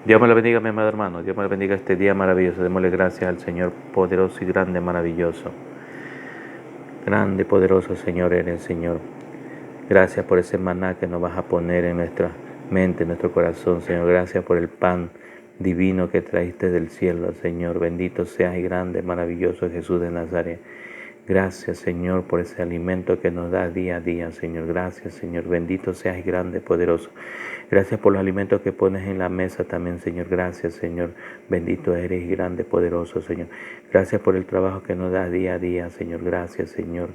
Dios me lo bendiga, mi amado hermano. Dios me lo bendiga este día maravilloso. Démosle gracias al Señor poderoso y grande, maravilloso. Grande, poderoso Señor eres, Señor. Gracias por ese maná que nos vas a poner en nuestra mente, en nuestro corazón, Señor. Gracias por el pan divino que traíste del cielo, Señor. Bendito seas y grande, maravilloso Jesús de Nazaret. Gracias, Señor, por ese alimento que nos da día a día, Señor. Gracias, Señor. Bendito seas y grande, poderoso. Gracias por los alimentos que pones en la mesa también, Señor. Gracias, Señor. Bendito eres y grande, poderoso, Señor. Gracias por el trabajo que nos das día a día, Señor. Gracias, Señor.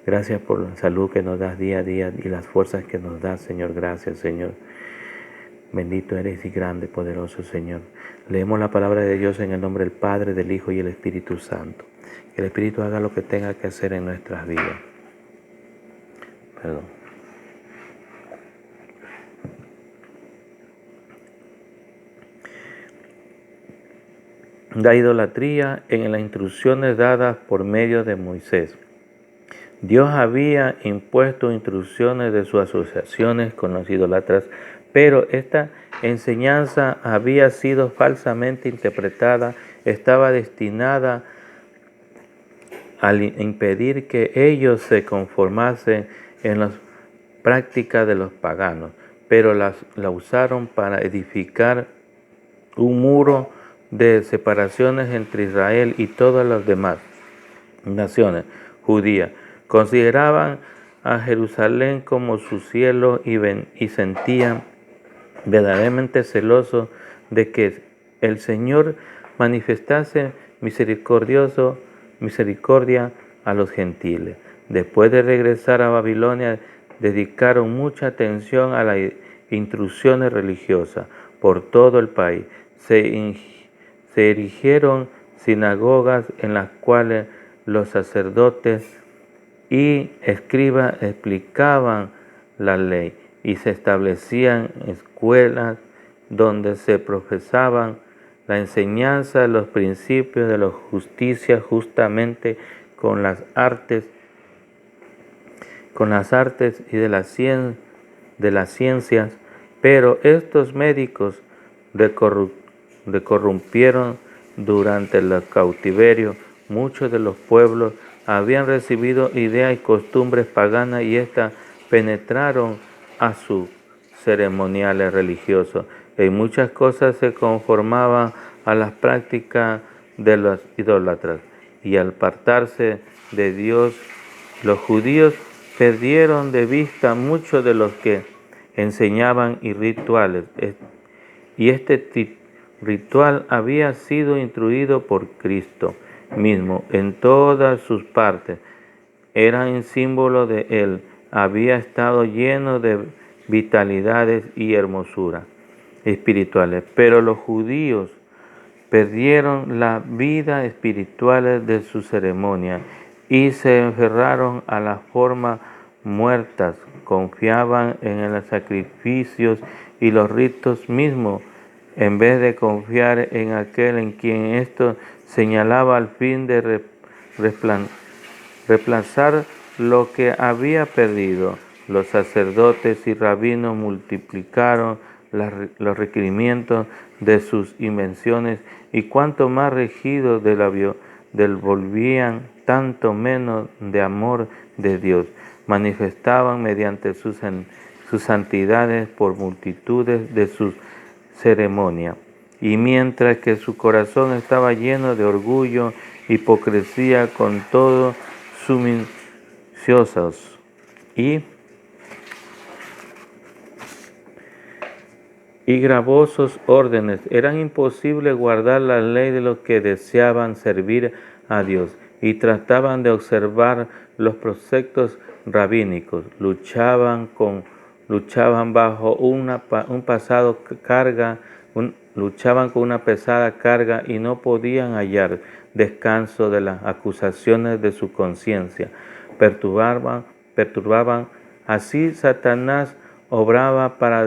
Gracias por la salud que nos das día a día y las fuerzas que nos das, Señor. Gracias, Señor. Bendito eres y grande, poderoso, Señor. Leemos la palabra de Dios en el nombre del Padre, del Hijo y el Espíritu Santo. Que el Espíritu haga lo que tenga que hacer en nuestras vidas. Perdón. La idolatría en las instrucciones dadas por medio de Moisés. Dios había impuesto instrucciones de sus asociaciones con los idólatras, pero esta enseñanza había sido falsamente interpretada, estaba destinada al impedir que ellos se conformasen en las prácticas de los paganos, pero la usaron para edificar un muro de separaciones entre Israel y todas las demás naciones judías. Consideraban a Jerusalén como su cielo y sentían verdaderamente celosos de que el Señor manifestase misericordia a los gentiles. Después de regresar a Babilonia, dedicaron mucha atención a las instrucciones religiosas por todo el país. Se erigieron sinagogas en las cuales los sacerdotes y escribas explicaban la ley y se establecían escuelas donde se profesaban la enseñanza de los principios de la justicia justamente con las artes y de las ciencias, pero estos médicos corrompieron durante el cautiverio. Muchos de los pueblos habían recibido ideas y costumbres paganas y éstas penetraron a sus ceremoniales religiosos. En muchas cosas se conformaban a las prácticas de los idólatras y al apartarse de Dios, los judíos perdieron de vista muchos de los que enseñaban y rituales. Y este ritual había sido instruido por Cristo mismo en todas sus partes. Era un símbolo de Él. Había estado lleno de vitalidades y hermosura espirituales. Pero los judíos perdieron la vida espiritual de su ceremonia y se aferraron a las formas muertas. Confiaban en los sacrificios y los ritos mismos en vez de confiar en aquel en quien esto señalaba al fin de reemplazar lo que había perdido. Los sacerdotes y rabinos multiplicaron los requerimientos de sus invenciones y cuanto más regidos del volvían, tanto menos de amor de Dios. Manifestaban mediante sus santidades por multitudes de sus ceremonias. Y mientras que su corazón estaba lleno de orgullo, hipocresía con todo minuciosos y gravosos órdenes, eran imposible guardar la ley de los que deseaban servir a Dios y trataban de observar los preceptos rabínicos. Luchaban bajo luchaban con una pesada carga y no podían hallar descanso de las acusaciones de su conciencia. Perturbaban. Así Satanás obraba para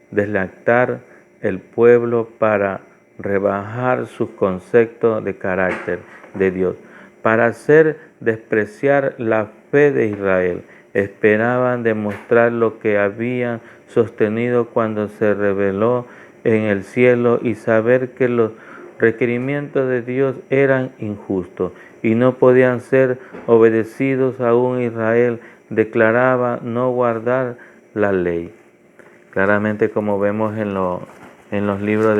deslactar el pueblo, para rebajar sus conceptos de carácter de Dios, para hacer despreciar la fe de Israel. Esperaban demostrar lo que habían sostenido cuando se reveló en el cielo y saber que los requerimientos de Dios eran injustos y no podían ser obedecidos, aún Israel declaraba no guardar la ley. Claramente, como vemos en los libros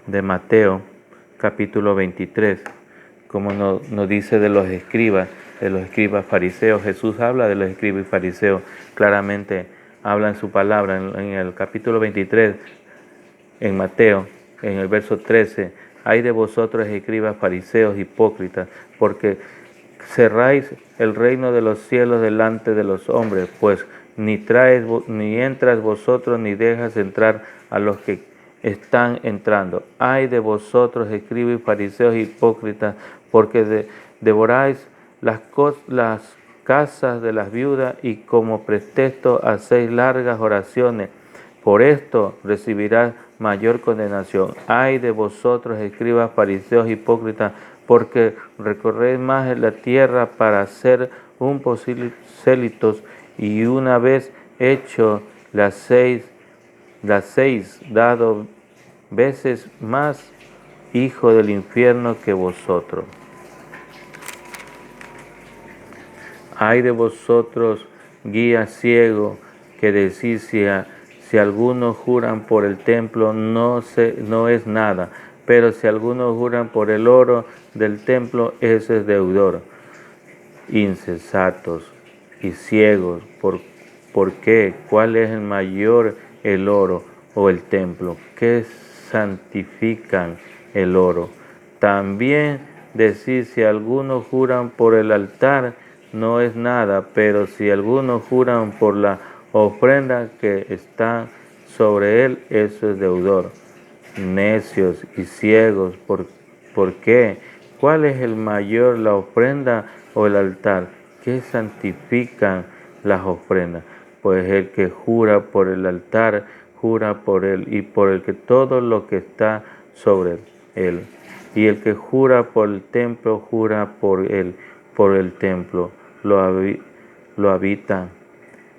de Mateo, capítulo 23, como nos dice de los escribas fariseos. Jesús habla de los escribas y fariseos, claramente habla en su palabra, en el capítulo 23, en Mateo, en el verso 13, hay de vosotros escribas fariseos hipócritas, porque cerráis el reino de los cielos delante de los hombres, pues ni entras vosotros ni dejas entrar a los que están entrando. Ay de vosotros, escribas y fariseos hipócritas, porque devoráis las casas de las viudas y como pretexto hacéis largas oraciones. Por esto recibirás mayor condenación. Ay de vosotros, escribas, fariseos, hipócritas, porque recorréis más la tierra para ser un prosélitos, y una vez hecho las seis dado veces más hijo del infierno que vosotros. Ay de vosotros, guías ciegos, que decís si algunos juran por el templo no es nada, pero si algunos juran por el oro del templo, ese es deudor. Insensatos y ciegos, ¿por qué? ¿Cuál es el mayor, el oro o el templo? ¿Qué santifican el oro? También decís si algunos juran por el altar, no es nada, pero si algunos juran por la ofrenda que está sobre él, eso es deudor. Necios y ciegos, ¿por qué? ¿Cuál es el mayor, la ofrenda o el altar? ¿Qué santifican las ofrendas? Pues el que jura por el altar, jura por él y por el que todo lo que está sobre él. Y el que jura por el templo, jura por el templo, lo habita.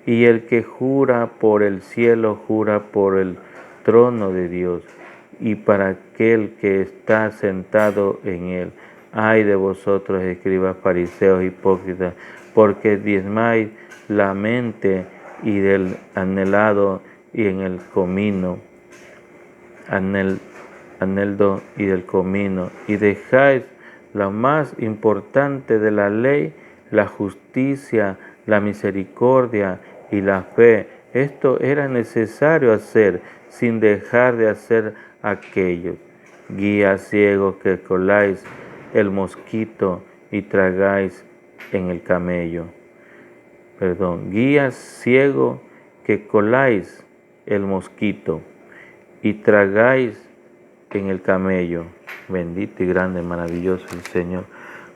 Y el que jura por el cielo, jura por el trono de Dios y para aquel que está sentado en él. Ay de vosotros, escribas, fariseos, hipócritas, porque diezmáis la mente y del anhelado y en el comino, anheldo y del comino, y dejáis lo más importante de la ley, la justicia, la misericordia y la fe. Esto era necesario hacer sin dejar de hacer aquello. Guías ciegos que coláis el mosquito y tragáis en el camello. Guías ciegos que coláis el mosquito y tragáis en el camello. Bendito y grande, maravilloso el Señor.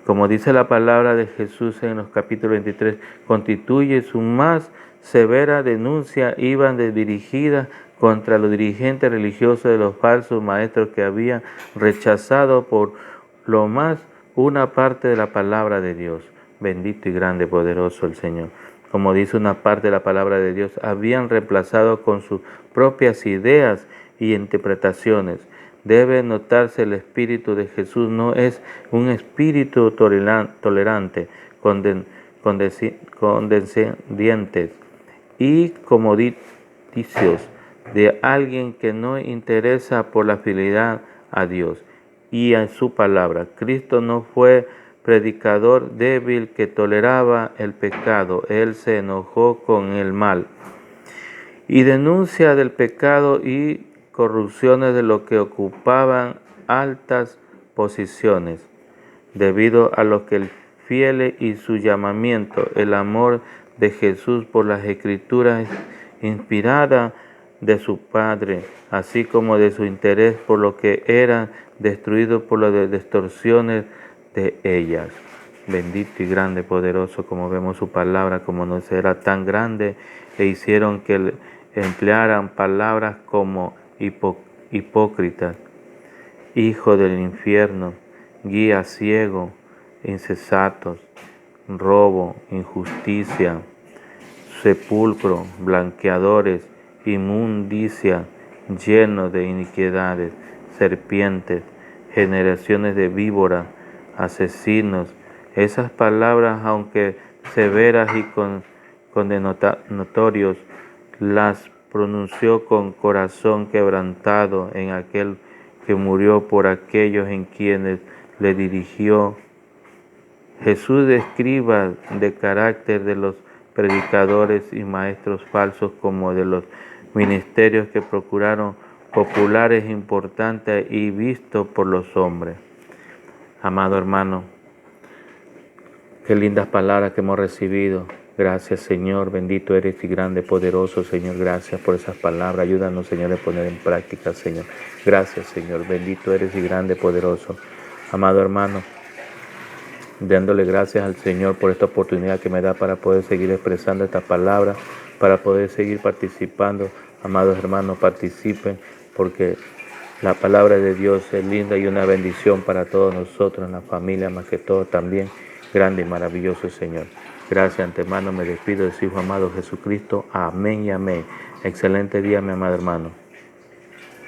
Como dice la palabra de Jesús en los capítulos 23, constituye su más severa denuncia, iban dirigida contra los dirigentes religiosos de los falsos maestros que habían rechazado por lo más una parte de la palabra de Dios. Bendito y grande, poderoso el Señor. Como dice una parte de la palabra de Dios, habían reemplazado con sus propias ideas y interpretaciones. Debe notarse, el espíritu de Jesús no es un espíritu tolerante, condescendiente y comoditicios de alguien que no interesa por la fidelidad a Dios y a su palabra. Cristo no fue predicador débil que toleraba el pecado. Él se enojó con el mal y denuncia del pecado y corrupciones de los que ocupaban altas posiciones, debido a lo que el fiel y su llamamiento, el amor de Jesús por las escrituras inspiradas de su Padre, así como de su interés por lo que eran destruidos por las distorsiones de ellas. Bendito y grande, poderoso, como vemos su palabra, como no era tan grande, e hicieron que emplearan palabras como hipócritas, hijo del infierno, guía ciego, insensatos, robo, injusticia, sepulcro, blanqueadores, inmundicia, lleno de iniquidades, serpientes, generaciones de víboras, asesinos. Esas palabras, aunque severas y condenatorios, las pronunció con corazón quebrantado en aquel que murió por aquellos en quienes le dirigió. Jesús describa de carácter de los predicadores y maestros falsos como de los ministerios que procuraron populares, importantes y vistos por los hombres. Amado hermano, qué lindas palabras que hemos recibido. Gracias, Señor, bendito eres y grande, poderoso, Señor. Gracias por esas palabras. Ayúdanos, Señor, a poner en práctica, Señor. Gracias, Señor, bendito eres y grande, poderoso. Amado hermano, dándole gracias al Señor por esta oportunidad que me da para poder seguir expresando esta palabra, para poder seguir participando. Amados hermanos, participen, porque la palabra de Dios es linda y una bendición para todos nosotros, en la familia, más que todo también. Grande y maravilloso Señor. Gracias antemano, me despido de su Hijo amado Jesucristo. Amén y amén. Excelente día, mi amado hermano.